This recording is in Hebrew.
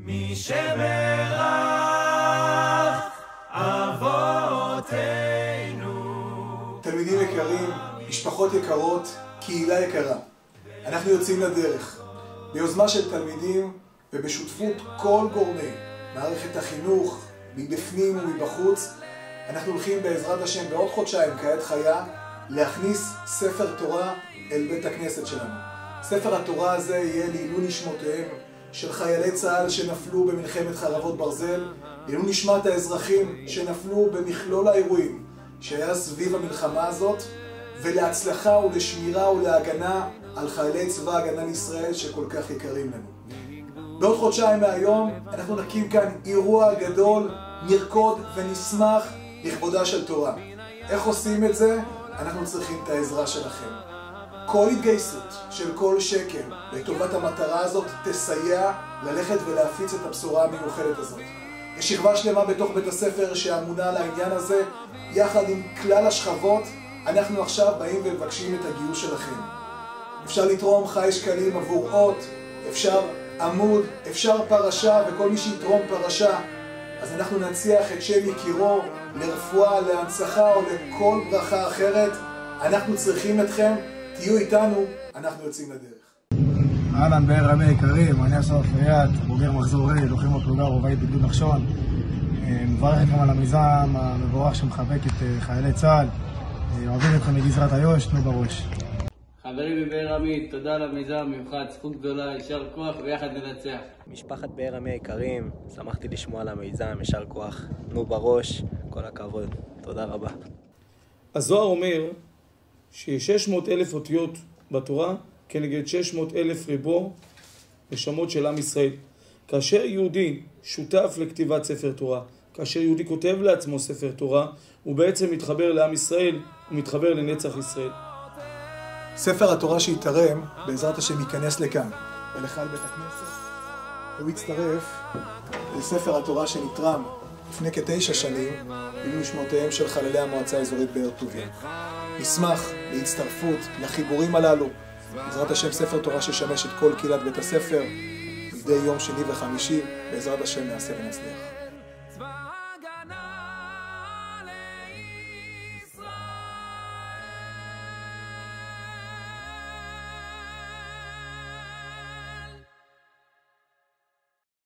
מי שברך אבותינו. תלמידים יקרים, משפחות יקרות, קהילה יקרה. אנחנו יוצאים לדרך, ביוזמה של תלמידים ובשותפות כל גורמי מערכת החינוך, מבפנים ומבחוץ. אנחנו הולכים בעזרת השם בעוד חודשיים כעת חיה להכניס ספר תורה אל בית הכנסת שלנו. ספר התורה הזה יהיה לעילוי נשמותיהם של חיילי צה"ל שנפלו במלחמת חרבות ברזל, לעילוי נשמת האזרחים שנפלו במכלול האירועים שהיה סביב המלחמה הזאת, ולהצלחה ולשמירה ולהגנה על חיילי צבא הגנה לישראל שכל כך יקרים לנו. בעוד חודשיים מהיום אנחנו נקים כאן אירוע גדול, נרקוד ונשמח לכבודה של תורה. איך עושים את זה? אנחנו צריכים את העזרה שלכם. כל התגייסות של כל שקל לטובת המטרה הזאת תסייע ללכת ולהפיץ את הבשורה המיוחדת הזאת. יש שכבה שלמה בתוך בית הספר שאמונה על העניין הזה, יחד עם כלל השכבות. אנחנו עכשיו באים ומבקשים את הגיוס שלכם. אפשר לתרום חי שקלים עבור אות, אפשר עמוד, אפשר פרשה, וכל מי שיתרום פרשה, אז אנחנו ננציח את שם יקירו לרפואה, להנצחה או לכל ברכה אחרת. אנחנו צריכים אתכם, תהיו איתנו, אנחנו יוצאים לדרך. אהלן באר רבי יקרים, אני אסף ריאט, בוגר מחזור ה', לוחם בפלוגה רובעית בגדוד נחשון. מברך אתכם על המיזם המבורך שמחבק את חיילי צה"ל. אוהבים אתכם מגזרת איו"ש, תנו בראש. חברים מבאר עמי, תודה על המיזם המיוחד, זכות גדולה, יישר כוח ויחד ננצח. משפחת באר עמי היקרים, שמחתי לשמוע על המיזם, יישר כוח, תנו בראש, כל הכבוד, תודה רבה. הזוהר אומר שיש 600,000 אותיות בתורה כנגד 600,000 ריבו נשמות של עם ישראל. כאשר יהודי שותף לכתיבת ספר תורה, כאשר יהודי כותב לעצמו ספר תורה, הוא בעצם מתחבר לעם ישראל, הוא מתחבר לנצח ישראל. ספר התורה שיתרם, בעזרת השם ייכנס לכאן, אל היכל בית הכנסת. הוא יצטרף לספר התורה שנתרם לפני כ9 שנים, לעילוי נשמותיהם של חללי המועצה האזורית באר טוביה. נשמח להצטרפות לחיבורים הללו. בעזרת השם ספר תורה שישמש את כל קהילת בית הספר, מדי יום שני וחמישי, בעזרת השם נעשה ונצליח.